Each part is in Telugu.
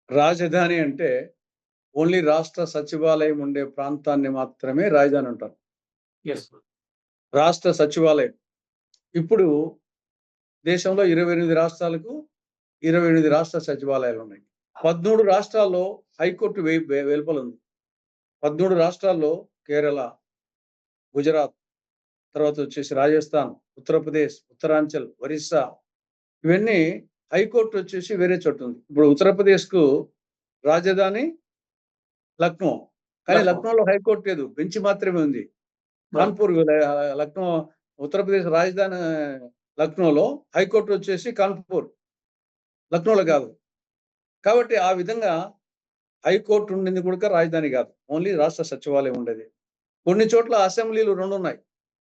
రాజధాని అంటే ఓన్లీ రాష్ట్ర సచివాలయం ఉండే ప్రాంతాన్ని మాత్రమే రాజధాని అంటారు. యెస్. రాష్ట్ర సచివాలయం. ఇప్పుడు దేశంలో 28 రాష్ట్రాలకు 28 రాష్ట్ర సచివాలయాలున్నాయి. 13 రాష్ట్రాల్లో హైకోర్టు వెలుపలుంది. 13 రాష్ట్రాల్లో కేరళ, గుజరాత్, తర్వాత వచ్చేసి రాజస్థాన్, ఉత్తరప్రదేశ్, ఉత్తరాంచల్, ఒరిస్సా ఇవన్నీ హైకోర్టు వచ్చేసి వేరే చోట ఉంది. ఇప్పుడు ఉత్తరప్రదేశ్‌కు రాజధాని లక్నో. కానీ లక్నోలో హైకోర్టు లేదు. బెంచ్ మాత్రమే ఉంది. కాన్పూర్ లక్నో ఉత్తరప్రదేశ్ రాజధాని లక్నోలో, హైకోర్టు వచ్చేసి కాన్పూర్. లక్నోలో కాదు. కాబట్టి ఆ విధంగా హైకోర్టు ఉండింది కూడా రాజధాని కాదు. ఓన్లీ రాష్ట్ర సచివాలయం ఉండేది. కొన్ని చోట్ల అసెంబ్లీలు 2 ఉన్నాయి.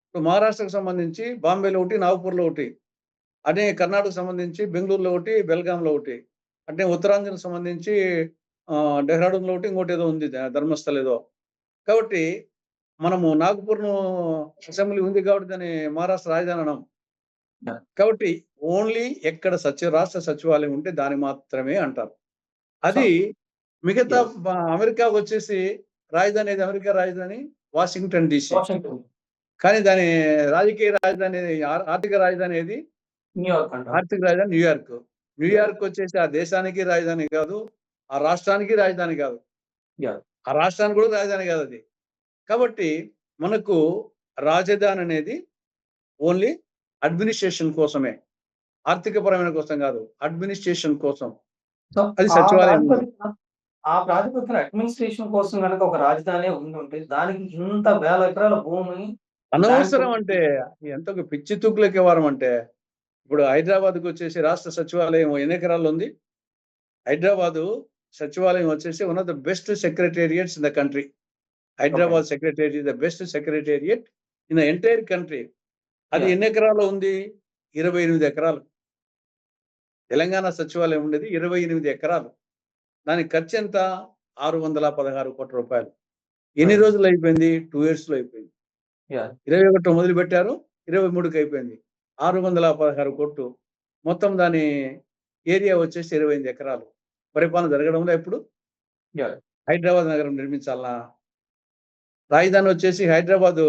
ఇప్పుడు మహారాష్ట్రకు సంబంధించి బాంబేలో ఒకటి, నాగపూర్‌లో ఒకటి. అదే కర్ణాటకకు సంబంధించి బెంగుళూరులో ఒకటి, బెల్గాంలో ఒకటి. అంటే ఉత్తరాంధ్రకు సంబంధించి డెహ్రాడూన్‌లో ఒకటి, ఇంకోటేదో ఉంది ధర్మస్థల ఏదో. కాబట్టి మనము నాగపూర్‌ను అసెంబ్లీ ఉంది కాబట్టి దాన్ని మహారాష్ట్ర రాజధాని అనం. కాబట్టి ఓన్లీ ఎక్కడ రాష్ట్ర సచివాలయం ఉంటే దాన్ని మాత్రమే అంటారు. అది మిగతా అమెరికాకొచ్చేసి రాజధాని ఏది? అమెరికా రాజధాని వాషింగ్టన్ డీసీ. కానీ దాని రాజకీయ రాజధాని ఆర్థిక రాజధాని ఏది? న్యూయార్క్ అంటారు. ఆర్థిక రాజధాని న్యూయార్క్. న్యూయార్క్ వచ్చేసి ఆ దేశానికి రాజధాని కాదు. ఆ రాష్ట్రానికి రాజధాని కాదు. ఆ రాష్ట్రానికి కూడా రాజధాని కాదు అది. కాబట్టి మనకు రాజధాని అనేది ఓన్లీ అడ్మినిస్ట్రేషన్ కోసమే. ఆర్థిక పరమైన కోసం కాదు. అడ్మినిస్ట్రేషన్ కోసం. అది సచివాలయం. ఆ ప్రాతిపదికన అడ్మినిస్ట్రేషన్ కోసం గనక ఒక రాజధాని ఉండుంటే దానికి ఇంత వేల ఎకరాల భూమి అనవసరం అంటే ఎంత పిచ్చి తూకులకి వారం అంటే ఇప్పుడు హైదరాబాద్‌కి వచ్చేసి రాష్ట్ర సచివాలయం ఎన్ని ఎకరాల్లో ఉంది? హైదరాబాదు సచివాలయం వచ్చేసి one of the best secretariats in the country. Hyderabad secretariat is the best secretariat in the entire country. అది ఎన్ని ఎకరాల్లో ఉంది? 28 ఎకరాలు. తెలంగాణ సచివాలయం ఉండేది 28 ఎకరాలు. దానికి ఖర్చు ఎంత? 616 కోట్ల రూపాయలు. ఎన్ని రోజులు అయిపోయింది? 2 ఇయర్స్‌లో అయిపోయింది. 21 మొదలుపెట్టారు. 23కి అయిపోయింది. 616 కోట్లు. మొత్తం దాని ఏరియా వచ్చేసి 25 ఎకరాలు. పరిపాలన జరగడంలో ఇప్పుడు హైదరాబాద్ నగరం నిర్మించాలనా? రాజధాని వచ్చేసి హైదరాబాదు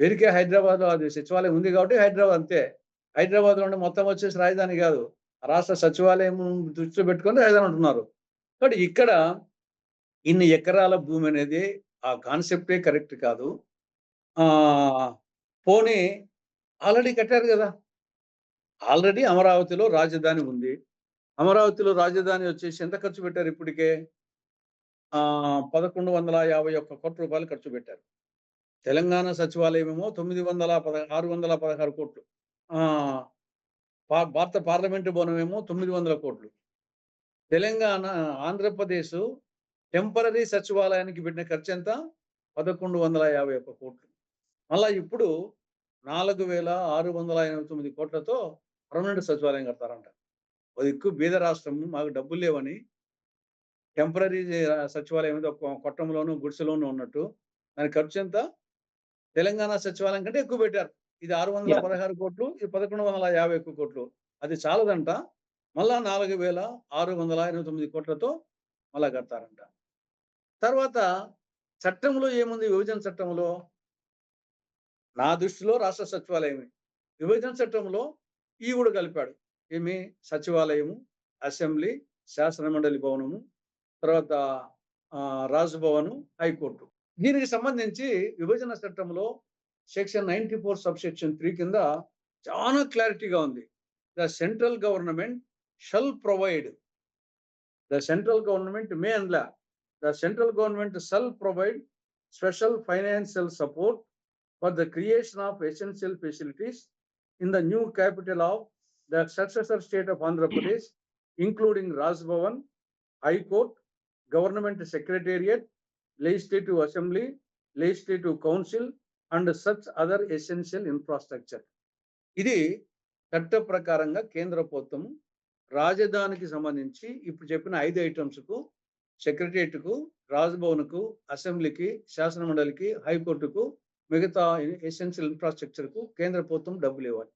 పేరుకే హైదరాబాద్‌లో అది సచివాలయం ఉంది కాబట్టి హైదరాబాద్ అంతే. హైదరాబాద్‌లోనే మొత్తం వచ్చేసి రాజధాని కాదు. రాష్ట్ర సచివాలయం దృష్టిలో పెట్టుకొని రాజధాని అంటున్నారు. కాబట్టి ఇక్కడ ఇన్ని ఎకరాల భూమి అనేది ఆ కాన్సెప్టే కరెక్ట్ కాదు. పోనీ ఆల్రెడీ కట్టారు కదా! ఆల్రెడీ అమరావతిలో రాజధాని ఉంది. అమరావతిలో రాజధాని వచ్చేసి ఎంత ఖర్చు పెట్టారు ఇప్పటికే? 1151 కోట్ల రూపాయలు ఖర్చు పెట్టారు. తెలంగాణ సచివాలయం ఏమో 616 కోట్లు. భారత పార్లమెంటు భవనం ఏమో 900 కోట్లు. తెలంగాణ ఆంధ్రప్రదేశ్ టెంపరరీ సచివాలయానికి పెట్టిన ఖర్చు ఎంత? 1151 కోట్లు. మళ్ళా ఇప్పుడు 4689 కోట్లతో పర్మనెంట్ సచివాలయం కడతారంట. ఒక దిక్కు బీద రాష్ట్రం మాకు డబ్బులు లేవని టెంపరరీ సచివాలయం ఏదో కొట్టంలోనూ గుడిసెలోనూ ఉన్నట్టు దాని ఖర్చు ఎంత? తెలంగాణ సచివాలయం కంటే ఎక్కువ పెట్టారు. ఇది 616 కోట్లు, ఇది 1151 కోట్లు. అది చాలదంట. మళ్ళా 4689 కోట్లతో మళ్ళా కడతారంట. తర్వాత చట్టంలో ఏముంది? విభజన చట్టంలో నా దృష్టిలో రాష్ట్ర సచివాలయమే. విభజన చట్టంలో ఈ కూడా కలిపాడు. ఏమి? సచివాలయము, అసెంబ్లీ, శాసనమండలి భవనము, తర్వాత రాజ్‌భవను, హైకోర్టు. దీనికి సంబంధించి విభజన చట్టంలో సెక్షన్ 94 సబ్‌సెక్షన్ 3 కింద చాలా క్లారిటీగా ఉంది. The central government shall provide the central government may అనలా. The central government shall provide special financial support for the creation of essential facilities in the new capital of the successor state of Andhra Pradesh, including Raj Bhavan, high court, government secretariat, legislative assembly, legislative council and such other essential infrastructure. ఇది చట్ట ప్రకారంగా కేంద్ర ప్రభుత్వం రాజధానికి సంబంధించి ఇప్పుడు చెప్పిన 5 ఐటమ్స్‌కు సెక్రటేరియట్‌కు, రాజ్‌భవన్‌కు, అసెంబ్లీకి, శాసన మండలికి, హైకోర్టుకు, మిగతా ఎసెన్షియల్ ఇన్ఫ్రాస్ట్రక్చర్‌కు కేంద్ర ప్రభుత్వం డబ్బులు ఇవ్వాలి.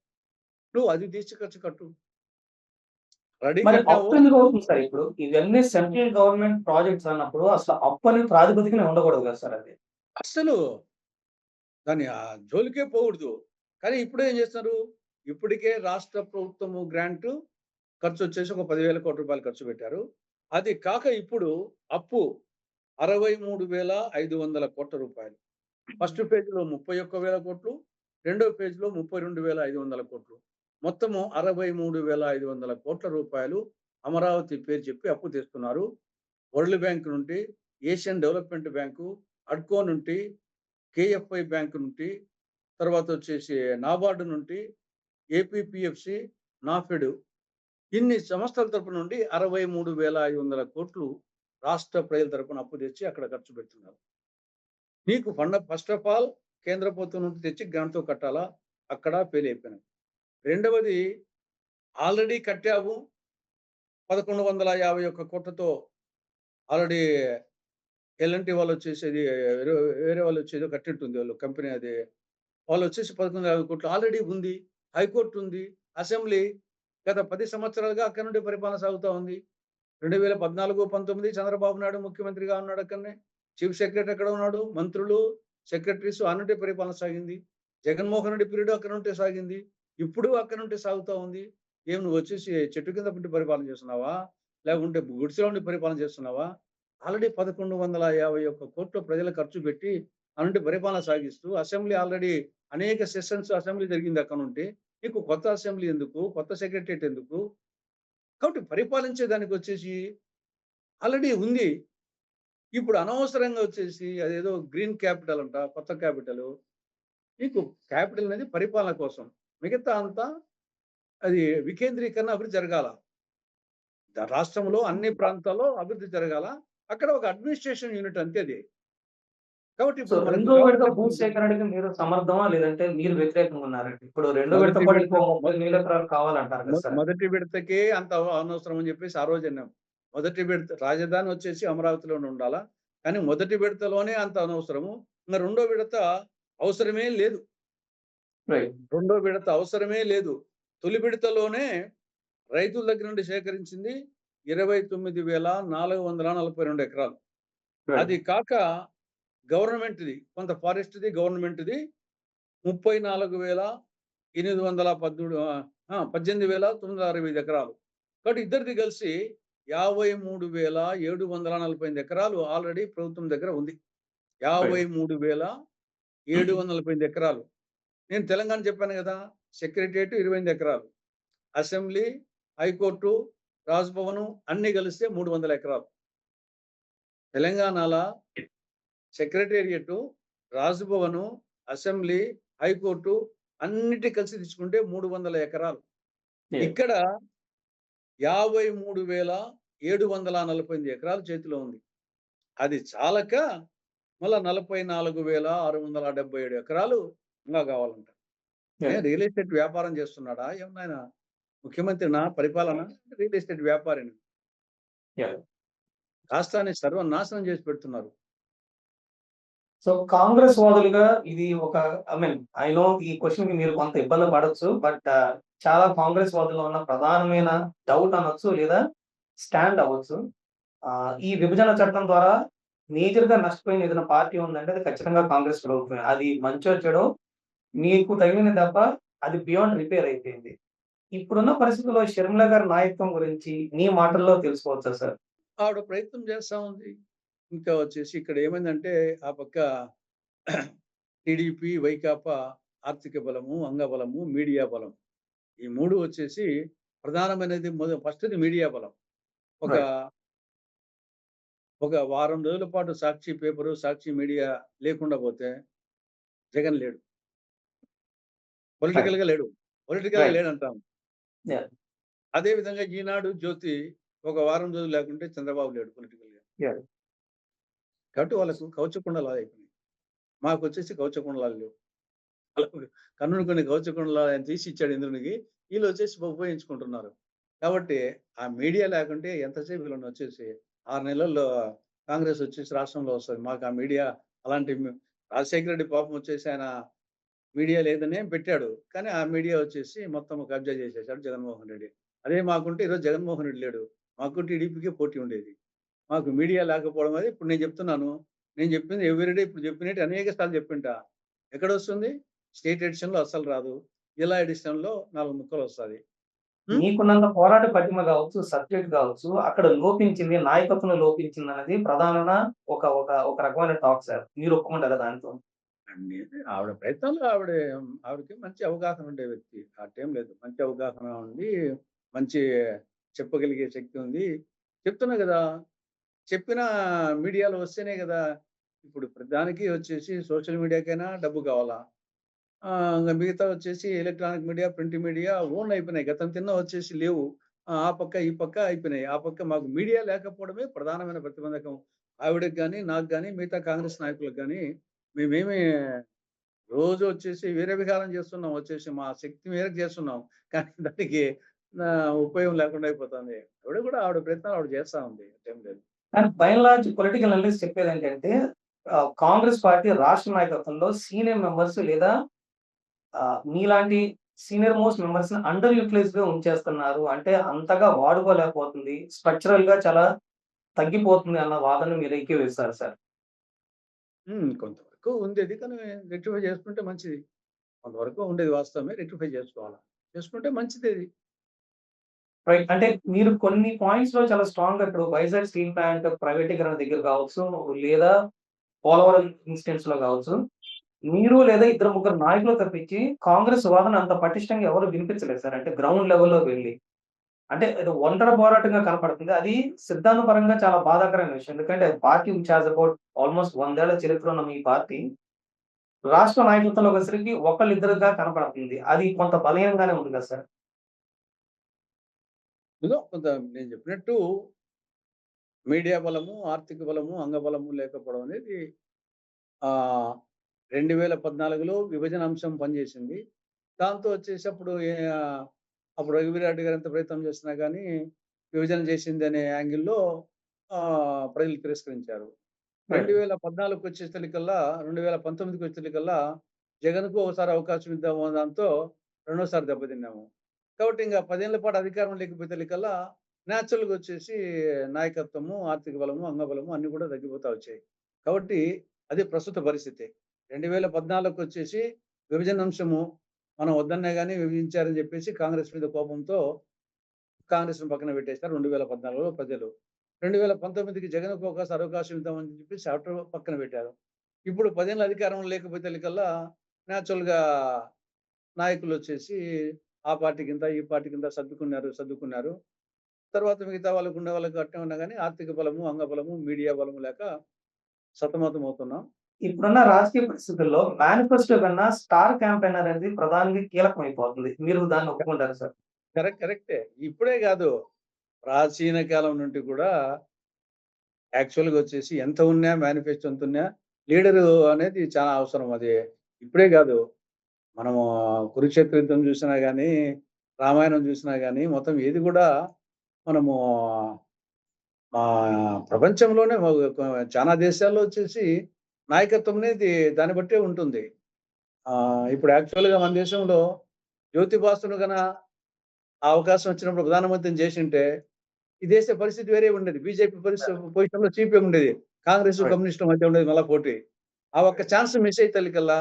నువ్వు అది తీసి ఖర్చు కట్టు. రెడీ మరి కట్టావు. అప్పు ఎందుకు అవుతుంది సార్ ఇప్పుడు? ఇవన్నీ సెంట్రల్ గవర్నమెంట్ ప్రాజెక్ట్స్ అన్నప్పుడు అసలు అప్పు అనే ప్రాతిపదికనే ఉండకూడదు కదా సార్ అది. అస్సలు దాని జోలికే పోకూడదు. కానీ ఇప్పుడేం చేస్తున్నారు? ఇప్పటికే రాష్ట్ర ప్రభుత్వము గ్రాంటు ఖర్చొచ్చేసి ఒక 10,000 కోట్ల రూపాయలు ఖర్చు పెట్టారు. అది కాక ఇప్పుడు అప్పు 63,500 కోట్ల రూపాయలు. ఫస్ట్ ఫేజ్‌లో 31,000 కోట్లు, రెండో ఫేజ్‌లో 32,500 కోట్లు. మొత్తము 63,500 కోట్ల రూపాయలు అమరావతి పేరు చెప్పి అప్పు తెస్తున్నారు. వరల్డ్ బ్యాంక్ నుండి, ఏషియన్ డెవలప్‌మెంట్ బ్యాంకు, అడ్కో నుండి, కేఎఫ్ఐ బ్యాంక్ నుండి, తర్వాత వచ్చేసి నాబార్డ్ నుండి, ఏపీపీఎఫ్‌సి, నాఫెడ్ ఇన్ని సంస్థల తరపు నుండి 63,500 కోట్లు రాష్ట్ర ప్రజల తరపున అప్పు తెచ్చి అక్కడ ఖర్చు పెడుతున్నారు. నీకు ఫస్ట్ ఆఫ్ ఆల్ కేంద్ర ప్రభుత్వం నుండి తెచ్చి గ్రాంట్‌తో కట్టాలా? అక్కడ ఫెయిల్ అయిపోయినాం. రెండవది ఆల్రెడీ కట్టావు 1,151 కోట్లతో ఆల్రెడీ ఎల్&టీ వాళ్ళొచ్చేసి అది వేరే వాళ్ళొచ్చి ఏదో కట్టినట్టుంది వాళ్ళు కంపెనీ అది. వాళ్ళొచ్చేసి 11,50 కోట్లు ఆల్రెడీ ఉంది. హైకోర్ట్ ఉంది. అసెంబ్లీ గత 10 సంవత్సరాలుగా అక్కడి నుండి పరిపాలన సాగుతా ఉంది. 2014, 19 చంద్రబాబు నాయుడు ముఖ్యమంత్రిగా ఉన్నాడు అక్కడనే. చీఫ్ సెక్రటరీ అక్కడ ఉన్నాడు. మంత్రులు, సెక్రటరీస్ ఆ నుండే పరిపాలన సాగింది. జగన్మోహన్ రెడ్డి పీరియడ్ అక్కడ నుండే సాగింది. ఇప్పుడు అక్కడ నుండే సాగుతా ఉంది. ఏం నువ్వొచ్చేసి చెట్టు కింద ఉండి పరిపాలన చేస్తున్నావా? లేకుంటే గుడిసెలో ఉండి పరిపాలన చేస్తున్నావా? ఆల్రెడీ 1,151 కోట్లు ప్రజలు ఖర్చు పెట్టి ఆ నుండి పరిపాలన సాగిస్తూ అసెంబ్లీ ఆల్రెడీ అనేక సెషన్స్ అసెంబ్లీ జరిగింది అక్కడ నుండి. నీకు కొత్త అసెంబ్లీ ఎందుకు? కొత్త సెక్రటరియట్ ఎందుకు? కాబట్టి పరిపాలించే దానికొచ్చేసి ఆల్రెడీ ఉంది. ఇప్పుడు అనవసరంగా వచ్చేసి అదేదో గ్రీన్ క్యాపిటల్ అంట, కొత్త క్యాపిటలు. నీకు క్యాపిటల్ అనేది పరిపాలన కోసం. మిగతా అంతా అది వికేంద్రీకరణ అభివృద్ధి జరగాల. రాష్ట్రంలో అన్ని ప్రాంతాల్లో అభివృద్ధి జరగాల. అక్కడ ఒక అడ్మినిస్ట్రేషన్ యూనిట్ అంతే అది. కాబట్టి సో ఇప్పుడు మనకు రెండో విడత భూ కావాల్సినటువంటి సేకరణకి మీరు సమర్థమా? లేదంటే మీరు వ్యతిరేకంగా ఉన్నారండి? ఇప్పుడు రెండో విడత మొదటి కూడా విడత ఇంకో మొ 30,000 ఎకరాలు కావాలంటారు కదా సార్. మొదటి విడతకే అంత అనవసరం అని చెప్పేసి ఆ రోజు అన్నాం. మొదటి విడత రాజధాని వచ్చేసి అమరావతిలోనే ఉండాలా. కానీ మొదటి విడతలోనే అంత అనవసరము. ఇంక రెండో విడత అవసరమే లేదు. రైట్. రెండో విడత అవసరమే లేదు. తొలి విడతలోనే రైతుల దగ్గర నుండి సేకరించింది 29,442 ఎకరాలు. రైట్. అది కాక గవర్నమెంట్‌ది కొంత ఫారెస్ట్‌ది, గవర్నమెంట్‌ది 34,818 18,965 ఎకరాలు. కాబట్టి ఇద్దరిది కలిసి 53,748 ఎకరాలు ఆల్రెడీ ప్రభుత్వం దగ్గర ఉంది. రైట్. 53,748 ఎకరాలు. నేను తెలంగాణ చెప్పాను గదా! సెక్రటేరియట్ 28 ఎకరాలు. అసెంబ్లీ, హైకోర్టు, రాజ్‌భవను అన్నీ కలిస్తే 300 ఎకరాలు. తెలంగాణల సెక్రటేరియట్, రాజ్‌భవను, అసెంబ్లీ, హైకోర్టు అన్నిటి కలిసి తీసుకుంటే 300 ఎకరాలు. యెస్. ఇక్కడ 53,748 ఎకరాలు చేతిలో ఉంది. అది చాలక మళ్ళా 44,677 ఎకరాలు ఇంకా కావాలంట. యెస్. రియల్ ఎస్టేట్ వ్యాపారం చేస్తున్నాడా? ఏమన్నా ఆయన ముఖ్యమంత్రినా? పరిపాలన? రియల్ ఎస్టేట్ వ్యాపారినా? యాహ్! రాష్ట్రాన్ని సర్వనాశనం చేసి పెడుతున్నారు. సో కాంగ్రెస్ వాదులుగా ఇది ఒక ఐ నో ఈ క్వెషన్‌కి మీరు కొంత ఇబ్బంది పడొచ్చు. బట్ చాలా కాంగ్రెస్ వాదుల్లో ఉన్న ప్రధానమైన డౌట్ అనొచ్చు లేదా స్టాండ్ అవ్వచ్చు. ఈ విభజన చట్టం ద్వారా మేజర్‌గా నష్టపోయిన ఏదైనా పార్టీ ఉందంటే అది ఖచ్చితంగా కాంగ్రెస్ ప్రభుత్వమే. అది మంచో చెడో మీకు తగిలిన దెబ్బ అది బియాండ్ రిపేర్ అయిపోయింది. ఇప్పుడున్న పరిస్థితుల్లో షర్మిల గారి నాయకత్వం గురించి మీ మాటల్లో తెలుసుకోవచ్చా సార్? ఆవిడ ప్రయత్నం చేస్తా ఉంది. ఇంకా వచ్చేసి ఇక్కడ ఏమైందంటే ఆ పక్క టీడీపీ, వైకాపా ఆర్థిక బలము, అంగబలము, మీడియా బలం. ఈ 3 వచ్చేసి ప్రధానమైనది ఫస్ట్‌ది మీడియా బలం. ఒక రైట్. ఒక వారం రోజుల పాటు సాక్షి పేపరు, సాక్షి మీడియా లేకుండా పోతే జగన్ లేడు. రైట్. పొలిటికల్‌గా లేడు. పొలిటికల్‌గా రైట్. లేడంటాం. యాహ్! అదే విధంగా ఈనాడు, జ్యోతి ఒక వారం రోజులు లేకుంటే చంద్రబాబు లేడు పొలిటికల్‌గా. యాహ్! కాబట్టి వాళ్ళకు కవచకుండలాలు అయిపోయినాయి. మాకొచ్చేసి కవచకుండలాలు లేవు. వాళ్ళకు కన్నును కొన్ని కవచకుండలాలు ఆయన తీసి ఇచ్చాడు ఇంద్రునికి. ఈళ్ళొచ్చేసి ఉపయోగించుకుంటున్నారు. కాబట్టి ఆ మీడియా లేకుంటే ఎంతసేపు వీళ్ళనొచ్చేసి 6 నెలల్లో కాంగ్రెస్ వచ్చేసి రాష్ట్రంలో వస్తది. మాకు ఆ మీడియా అలాంటి రాజశేఖర రెడ్డి పాపం వచ్చేసి ఆయన మీడియా లేదనే పెట్టాడు. కానీ ఆ మీడియా వచ్చేసి మొత్తం కబ్జా చేసేసాడు జగన్మోహన్ రెడ్డి. అదే మాకుంటే ఈరోజు జగన్మోహన్ రెడ్డి లేడు. మాకు టీడీపీకే పోటీ ఉండేది. మాకు మీడియా లేకపోవడం అది ఇప్పుడు నేను చెప్తున్నాను. నేను చెప్పింది ఎవ్రీడే ఇప్పుడు చెప్పినట్టు అనేక సార్లు చెప్పుంటా. ఎక్కడొస్తుంది? స్టేట్ ఎడిషన్‌లో అస్సలు రాదు. జిల్లా ఎడిషన్‌లో 4 ముక్కలొస్తది. హ్మ్. మీకున్నంత పోరాట పటిమ గావచ్చు, సబ్జెక్ట్ గావచ్చు, అక్కడ లోపించింది, నాయకత్వంలో లోపించిందన్నది ప్రధాన ఒక ఒక ఒక రకమైన టాక్ సార్. మీరు ఒప్పుకుంటారా దానితో? అన్నీ ఆవిడ ప్రయత్నాలు ఆవిడకి మంచి అవగాహన ఉండే వ్యక్తి. అట్టేం లేదు. మంచి అవగాహన ఉంది. మంచి చెప్పగలిగే శక్తి ఉంది. చెప్తున్నా గదా! చెప్పిన మీడియాలో వస్తేనే గదా! ఇప్పుడు ప్రతిదానికి వచ్చేసి సోషల్ మీడియాకైనా డబ్బు కావాలా? ఇంగ మిగతా వచ్చేసి electronic media, print media own అయిపోయినాయి. గతం తిన్న వచ్చేసి లేవు. ఆ పక్క, ఈ పక్క అయిపోయినాయి. ఆ పక్క మాకు మీడియా లేకపోవడమే ప్రధానమైన ప్రతిబంధకం. ఆవిడకి గాని, నాకు గాని, మిగతా కాంగ్రెస్ నాయకులకు గాని మేమేమి రోజు వచ్చేసి వేరే విహారం చేస్తున్నాం. వచ్చేసి మా శక్తి మేరకు చేస్తున్నాం. కానీ దానికి ఉపయోగం లేకుండా అయిపోతుంది. ఆవిడ కూడా ఆవిడ ప్రయత్నాలు ఆవిడ చేస్తా ఉంది. అట్టేం లేదు. కానీ by and large political analyst చెప్పేదేంటంటే కాంగ్రెస్ పార్టీ రాష్ట్ర నాయకత్వంలో సీనియర్ మెంబర్స్ లేదా మీలాంటి సీనియర్ మోస్ట్ మెంబర్స్‌ని అండర్ యుటిలైజ్డ్‌గా ఉంచేస్తున్నారు. అంటే అంతగా వాడుకోలేకపోతుంది. స్ట్రక్చరల్‌గా చాలా తగ్గిపోతుంది అన్న వాదనను మీరు ఏకీభవిస్తారా సార్? కొంతవరకు ఉండేది. కానీ రెక్టిఫై చేసుకుంటే మంచిది. కొంతవరకు ఉండేది వాస్తవమే. రెక్టిఫై చేసుకోవాలా. చేసుకుంటే మంచిదది. రైట్. అంటే మీరు కొన్ని పాయింట్స్‌లో చాలా స్ట్రాంగ్‌గా ఇప్పుడు వైజాగ్ స్టీల్ ప్లాంట్ ప్రైవేటీకరణ దగ్గర కావచ్చు, లేదా పోలవరం ఇన్సిడెంట్స్‌లో కావచ్చు, మీరు లేదా ఇద్దరు ముగ్గురు నాయకులు తప్పించి కాంగ్రెస్ వాదన అంత పటిష్టంగా ఎవరు వినిపించలేదు సార్. అంటే గ్రౌండ్ లెవెల్‌లో వెళ్లి. అంటే ఇది ఒంటరి పోరాటంగా కనపడుతుంది. అది సిద్ధాంతపరంగా చాలా బాధాకరమైన విషయం. ఎందుకంటే party which has about almost 100 ఏళ్ల చరిత్ర ఉన్న మీ పార్టీ రాష్ట్ర నాయకత్వంలోకి వచ్చేసరికి ఒకళ్ళిద్దరుగా కనపడుతుంది. అది కొంత బలహీనంగానే ఉంది కదా సార్. ఏదో కొంత నేను చెప్పినట్టు మీడియా బలము, ఆర్థిక బలము, అంగబలము లేకపోవడం అనేది ఆహ్, 2014లో విభజన అంశం పనిచేసింది. దాంతో వచ్చేసి అప్పుడు రఘువీరారెడ్డి గారు ఎంత ప్రయత్నం చేసినా గానీ, విభజన చేసిందనే యాంగిల్‌లో ప్రజలు తిరస్కరించారు. రైట్. 2014కొచ్చేసరికల్లా 2019కొచ్చేసరికల్లా జగన్‌కు ఓసారి అవకాశం ఇద్దాము అన్న దాంతో రెండోసారి దెబ్బతిన్నాము. కాబట్టి ఇంక 10 ఏళ్ల పాటు అధికారం లేకపోయేసరికల్లా నేచురల్‌గా వచ్చేసి నాయకత్వము, ఆర్థిక బలము, అంగబలము అన్నీ కూడా తగ్గిపోతా వచ్చాయి. కాబట్టి అది ప్రస్తుత పరిస్థితి. 2014కొచ్చేసి విభజన అంశము మనం వద్దన్నా గాని విభజించారని చెప్పేసి కాంగ్రెస్ మీద కోపంతో కాంగ్రెస్‌ని పక్కన పెట్టేసారు 2014లో ప్రజలు. 2019కి జగన్‌కు అవకాశం ఇద్దామని చెప్పేసి అటు పక్కన పెట్టారు. ఇప్పుడు 10 ఏళ్ల అధికారంలో లేకపోయేసరికల్లా నేచురల్‌గా నాయకులొచ్చేసి ఆ పార్టీ కింద, ఈ పార్టీ కింద సర్దుకున్నారు. తర్వాత మిగతా వాళ్ళకుండే వాళ్ళకి అట్నే ఉన్నా గాని ఆర్థిక బలము, అంగబలము, మీడియా బలము లేక సతమతమవుతున్నాం. ఇప్పుడున్న రాజకీయ పరిస్థితుల్లో మేనిఫెస్టో కన్నా స్టార్ క్యాంపెయినర్ అనేది ప్రధానంగా కీలకమైపోతుంది. మీరు దాన్ని ఒప్పుకుంటారా సార్? కరెక్టే. ఇప్పుడే గాదు. ప్రాచీన కాలం నుండి కూడా యాక్చువల్‌గా వచ్చేసి ఎంత ఉన్నా మేనిఫెస్టో ఎంతున్నా లీడరు అనేది చాలా అవసరం అది. ఇప్పుడే గాదు. మనము కురుక్షేత్ర యుద్ధం చూసినా గాని, రామాయణం చూసినా గాని మొత్తం ఏది గూడా మనము ప్రపంచంలోనే చానా దేశాల్లో వచ్చేసి నాయకత్వం అనేది దాన్ని బట్టే ఉంటుంది. ఇప్పుడు యాక్చువల్‌గా మన దేశంలో జ్యోతి బాసును ఆ అవకాశం వచ్చినప్పుడు ప్రధానమంత్రిని జేసింటే, ఈ దేశ పరిస్థితి వేరే ఉండేది. బీజేపీ పొజిషన్‌లో చీఫ్‌గా ఉండేది. కాంగ్రెస్, రైట్. కమ్యూనిస్టుల మధ్య ఉండేది మళ్ళా పోటీ. ఆ ఒక్క ఛాన్స్ మిస్ అయ్యేసరికల్లా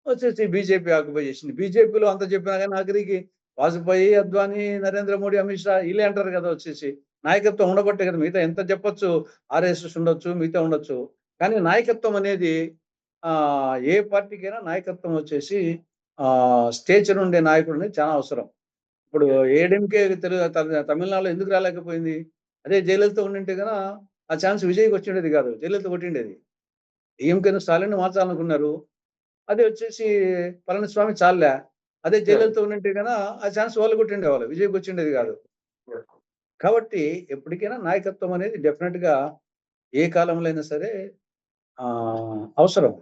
వచ్చేసి బీజేపీ ఆక్యుపై చేసింది. బీజేపీలో అంత చెప్పినా గాని ఆఖరికి వాజ్పేయి, అద్వానీ, నరేంద్ర మోడీ, అమిత్ షా ఈళ్ళే అంటారు కదా! వచ్చేసి. నాయకత్వం ఉండబట్టే కదా! మిగతా ఎంత చెప్పొచ్చు ఆర్ఎస్ఎస్ ఉండొచ్చు, మిగతా ఉండొచ్చు. కానీ నాయకత్వం అనేది ఏ పార్టీకైనా నాయకత్వం వచ్చేసి స్టేచర్ ఉండే నాయకుడు అనేది చాలా అవసరం. ఇప్పుడు ఏడీఎంకే తమిళనాడులో ఎందుకు రాలేకపోయింది? అదే జయలలిత ఉండింటే ఆ ఛాన్స్ విజయ్‌కి వచ్చుండేది కాదు. జయలలిత కొట్టిండేది. డీఎంకేను స్టాలిన్‌ని మార్చాలనుకున్నారు. అదే వచ్చేసి పళనిస్వామి చాల్లా. అదే యాహ్! జయలలిత ఉండింటే ఆ ఛాన్స్ వాళ్ళు కొట్టిండేవాళ్ళు. విజయ్‌కి వచ్చిండేది కాదు. కాబట్టి ఎప్పటికైనా నాయకత్వం అనేది డెఫినిట్‌గా ఏ కాలంలో అయినా సరే అవసరం.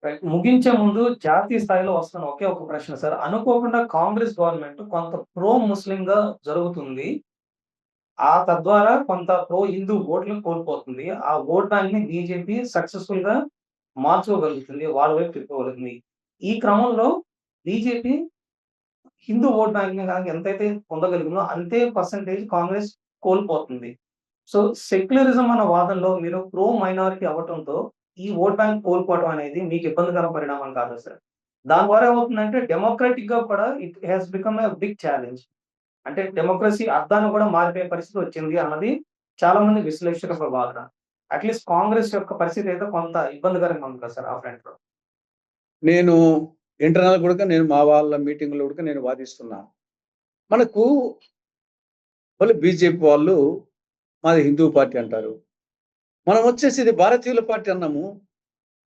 రైట్. ముగించే ముందు జాతీయ స్థాయిలో వస్తున్న ఒకే ఒక ప్రశ్న సార్. అనుకోకుండా కాంగ్రెస్ గవర్నమెంట్ కొంత ప్రో ముస్లింగా జరుగుతుంది. తద్వారా కొంత ప్రో హిందూ ఓట్లను కోల్పోతుంది. ఆ ఓట్ బ్యాంక్‌ని బీజేపీ సక్సెస్‌ఫుల్‌గా మార్చుకోగలుగుతుంది. వాళ్ళ వైపు తిప్పుకోగలుగుతుంది. ఈ క్రమంలో బీజేపీ హిందూ ఓట్ బ్యాంక్‌ని గనక ఎంతైతే పొందగలిగిందో అంతే పర్సెంటేజ్ కాంగ్రెస్ కోల్పోతుంది. సో, సెక్యులరిజం అన్న వాదనలో మీరు ప్రో మైనారిటీ అవ్వటంతో ఈ ఓట్ బ్యాంక్ కోల్పోవడం అనేది మీకు ఇబ్బందికర పరిణామం కాదా సార్? దాని ద్వారా ఏమవుతుందంటే డెమోక్రాటిక్‌గా కూడా it has become a big challenge. అంటే డెమోక్రసీ అర్థాన్ని కూడా మారిపోయే పరిస్థితి వచ్చింది అన్నది చాలా మంది విశ్లేషకుల వాదన. అట్‌లీస్ట్ కాంగ్రెస్ యొక్క పరిస్థితి అయితే కొంత ఇబ్బందికరంగా ఉంది కదా సార్ ఆ ఫ్రంట్‌లో. నేను ఇంటర్నల్ కూడా నేను మా వాళ్ళ మీటింగ్‌లో కూడా నేను వాదిస్తున్నా. మనకు వాళ్ళు బీజేపీ వాళ్ళు మాది హిందూ పార్టీ అంటారు. మనం వచ్చేసి ఇది భారతీయుల పార్టీ అన్నాము.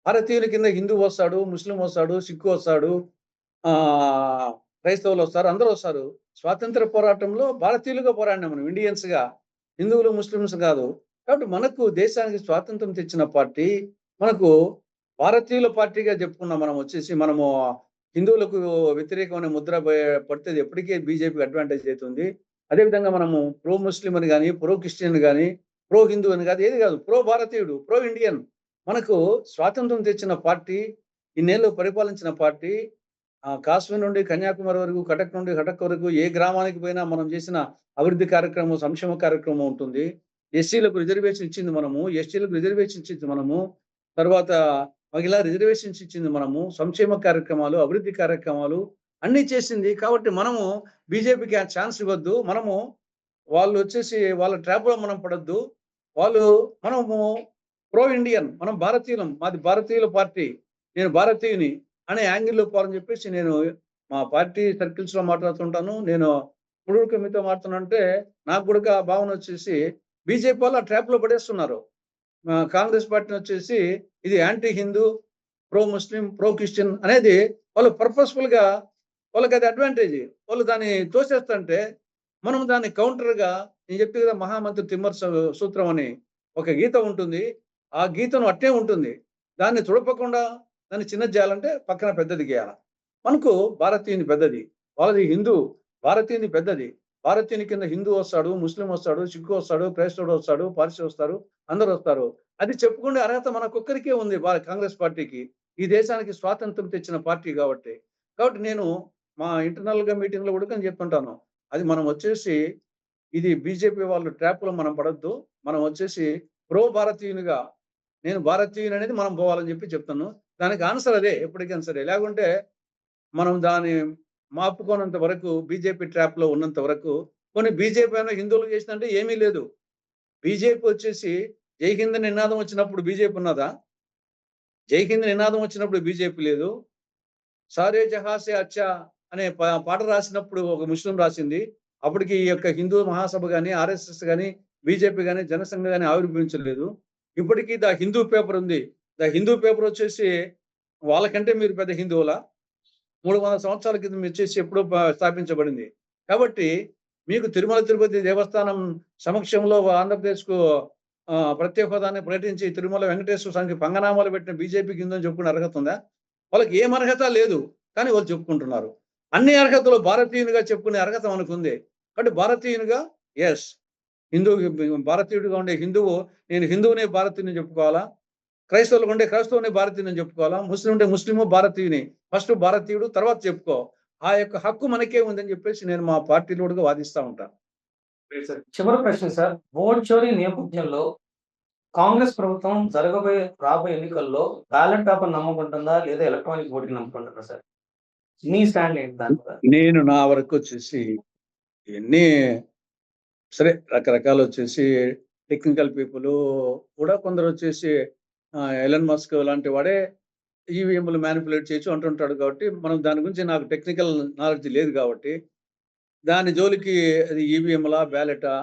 భారతీయుల కింద హిందూ వస్తాడు, ముస్లిం వస్తాడు, సిక్కు వస్తాడు, క్రైస్తవులు వస్తారు, అందరూ వస్తారు. స్వాతంత్ర పోరాటంలో భారతీయులుగా పోరాడినాం మనం ఇండియన్స్‌గా. హిందువులు, ముస్లిమ్స్ కాదు. కాబట్టి మనకు దేశానికి స్వాతంత్రం తెచ్చిన పార్టీ, మనకు భారతీయుల పార్టీగా చెప్పుకున్నాం మనం వచ్చేసి. మనము హిందువులకు వ్యతిరేకమైన ముద్ర పడితే అది ఎప్పటికీ బీజేపీకి అడ్వాంటేజ్ అయితుంది. అదేవిధంగా మనము ప్రో ముస్లిం అని గాని, ప్రో క్రిస్టియన్ గాని, ప్రో హిందూ అని కాదు, ఏది కాదు. ప్రో భారతీయుడు, ప్రో ఇండియన్. మనకు స్వాతంత్రం తెచ్చిన పార్టీ, ఇన్నేళ్ళు పరిపాలించిన పార్టీ, కాశ్మీర్ నుండి కన్యాకుమారి వరకు, కటక్ నుండి కటక్ వరకు ఏ గ్రామానికి పోయినా మనం చేసిన అభివృద్ధి కార్యక్రమం, సంక్షేమ కార్యక్రమం ఉంటుంది. ఎస్సీలకు రిజర్వేషన్ ఇచ్చింది మనము. ఎస్టీలకు రిజర్వేషన్ ఇచ్చింది మనము. తర్వాత మహిళా రిజర్వేషన్స్ ఇచ్చింది మనము. సంక్షేమ కార్యక్రమాలు, అభివృద్ధి కార్యక్రమాలు అన్నీ చేసింది. కాబట్టి మనము బీజేపీకి ఆ ఛాన్స్ ఇవ్వద్దు. మనము వాళ్ళు వచ్చేసి వాళ్ళ ట్రాప్‌లో మనం పడొద్దు. మనము ప్రో ఇండియన్. మనం భారతీయులం. మాది భారతీయుల పార్టీ. నేను భారతీయుని అనే యాంగిల్‌లో పోవాలని చెప్పేసి నేను మా పార్టీ సర్కిల్స్‌లో మాట్లాడుతుంటాను. నేను ఇప్పుడు మీతో మాట్లాడుతున్నానంటే నాకు కూడా ఆ భావన వచ్చేసి బీజేపీ వాళ్ళు ఆ ట్రాప్‌లో పడేస్తున్నారు. కాంగ్రెస్ పార్టీని వచ్చేసి ఇది యాంటీ హిందూ, ప్రో ముస్లిం, ప్రో క్రిస్టియన్ అనేది వాళ్ళు పర్పస్‌ఫుల్‌గా వాళ్ళకది అడ్వాంటేజ్. వాళ్ళు దాన్ని తోసేస్తుంటే మనం దాన్ని కౌంటర్‌గా నేను చెప్పి కదా మహామంత్రి తిమ్మర్ సూత్రం అని ఒక గీత ఉంటుంది. ఆ గీతను అట్టే ఉంటుంది. దాన్ని తుడపకుండా దాన్ని చిన్నది చేయాలంటే పక్కన పెద్దది గీయాల. మనకు భారతీయుని పెద్దది. వాళ్ళది హిందూ. భారతీయుని పెద్దది. భారతీయుని కింద హిందూ వస్తాడు, ముస్లిం వస్తాడు, సిక్కు వస్తాడు, క్రైస్తవుడు వస్తాడు, పార్సీ వస్తారు, అందరూ వస్తారు. అది చెప్పుకునే అర్హత మనకొక్కరికే ఉంది కాంగ్రెస్ పార్టీకి. ఈ దేశానికి స్వాతంత్రం తెచ్చిన పార్టీ కాబట్టి. కాబట్టి నేను మా ఇంటర్నల్‌గా మీటింగ్‌లో కూడా నేను చెప్తుంటాను. అది మనం వచ్చేసి ఇది బీజేపీ వాళ్ళు ట్రాప్‌లో మనం పడొద్దు. మనం వచ్చేసి ప్రో భారతీయునిగా నేను భారతీయుననేది మనం పోవాలని చెప్పి చెప్తాను. దానికి ఆన్సర్ అదే ఎప్పటికైనా సరే. లేకుంటే మనం దాన్ని మాపుకోనంత వరకు బీజేపీ ట్రాప్‌లో ఉన్నంత వరకు పోనీ బీజేపీ ఏమైనా హిందువులకు చేసిందంటే ఏమీ లేదు. బీజేపీ వచ్చేసి జై హింద్ నినాదం వచ్చినప్పుడు బీజేపీ ఉన్నదా? జై హింద్ నినాదం వచ్చినప్పుడు బీజేపీ లేదు. సారే జహాं से अच्छा అనే పాట రాసినప్పుడు ఒక ముస్లిం రాసింది. అప్పటికి ఈ యొక్క హిందూ మహాసభ గాని, ఆర్ఎస్ఎస్ గాని, బీజేపీ గాని, జనసంఘ్ గాని ఆవిర్భవించలేదు. ఇప్పటికి ద హిందూ పేపర్ ఉంది. ద హిందూ పేపర్ వచ్చేసి వాళ్ళకంటే మీరు పెద్ద హిందువులా? 300 సంవత్సరాల క్రితం వచ్చేసి ఎప్పుడో స్థాపించబడింది. కాబట్టి మీకు తిరుమల తిరుపతి దేవస్థానం సమక్షంలో ఆంధ్రప్రదేశ్‌కు ప్రత్యేక హోదాన్ని ప్రకటించి తిరుమల వెంకటేశ్వర స్వామికి పంగనామాలు పెట్టిన బీజేపీకి ఉందని చెప్పుకునే అర్హత ఉందా? వాళ్ళకి ఏం అర్హత లేదు. కానీ వాళ్ళు చెప్పుకుంటున్నారు. అన్ని అర్హతలు భారతీయునిగా చెప్పుకునే అర్హత మనకుంది. కాబట్టి భారతీయునిగా యెస్. హిందూ భారతీయుడిగా ఉండే హిందువు నేను హిందువునే భారతీయుని చెప్పుకోవాలా? క్రైస్తవులుగా ఉండే క్రైస్తవుని భారతీయుని చెప్పుకోవాలా? ముస్లిం ఉంటే ముస్లిము భారతీయుని. ఫస్ట్ భారతీయుడు తర్వాత చెప్పుకో. ఆ యొక్క హక్కు మనకే ఉందని చెప్పేసి నేను మా పార్టీలో కూడా వాదిస్తా ఉంటాను. Great sir. చివరి ప్రశ్న సార్. ఓట్ చోరీ నేపథ్యంలో కాంగ్రెస్ ప్రభుత్వం రాబోయే ఎన్నికల్లో బ్యాలెట్ పేపర్ నమ్ముకుంటుందా? లేదా ఎలక్ట్రానిక్ ఓటింగ్ నమ్ముకుంటుందా సార్? మీ స్టాండ్ ఏంటి దాని మీద? నేను నా వరకు వచ్చేసి ఇయన్నీ సరే రకరకాలొచ్చేసి టెక్నికల్ పీపులు కూడా కొందరొచ్చేసి ఎలన్ మస్క్ లాంటి వాడే ఈవీఎంలు మానిప్యులేట్ చేయొచ్చు అంటుంటాడు కాబట్టి, మనం దాని గురించి నాకు టెక్నికల్ నాలెడ్జ్ లేదు కాబట్టి, దాని జోలికి అది ఈవీఎంలా, బ్యాలెటా?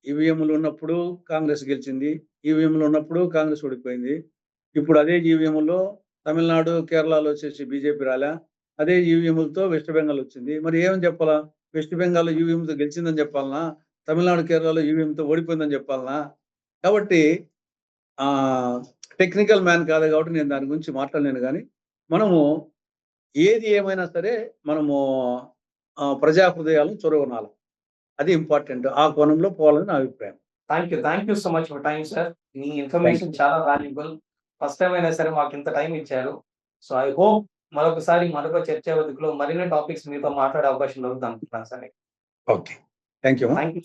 ఈవీఎంలు ఉన్నప్పుడు కాంగ్రెస్ గెలిచింది. ఈవీఎంలు ఉన్నప్పుడు కాంగ్రెస్ ఓడిపోయింది. ఇప్పుడు అదే ఈవీఎంలో తమిళనాడు, కేరళలో వచ్చేసి బీజేపీ రాలా. అదే ఈవీఎంలతో వెస్ట్ బెంగాల్ వచ్చింది. మరి ఏమని చెప్పాలా? వెస్ట్ బెంగాల్ ఈవీఎంతో గెలిచిందని చెప్పాలనా? తమిళనాడు, కేరళలో ఈవీఎంతో ఓడిపోయిందని చెప్పాలనా? కాబట్టి టెక్నికల్ మ్యాన్ కాదు కాబట్టి నేను దాని గురించి మాట్లాడలేను గానీ, మనము ఏది ఏమైనా సరే మనము ప్రజా హృదయాలను చొరగొనాల. అది ఇంపార్టెంట్. ఆ కోణంలో పోవాలని నా అభిప్రాయం. Thank you so much for time sir. Me thank information you. చాలా వాల్యుబుల్. ఫస్ట్ టైమ్ అయినా సరే మాకింత టైమ్ ఇచ్చారు. సో, ఐ హోప్ మరొకసారి మరొక చర్చా వేదికలో మరిన్ని టాపిక్స్ మీతో మాట్లాడే అవకాశం దొరుకుతుంది అనుకుంటున్నాను సార్. ఓకే. థాంక్ యూ అమ్మా. Thank you.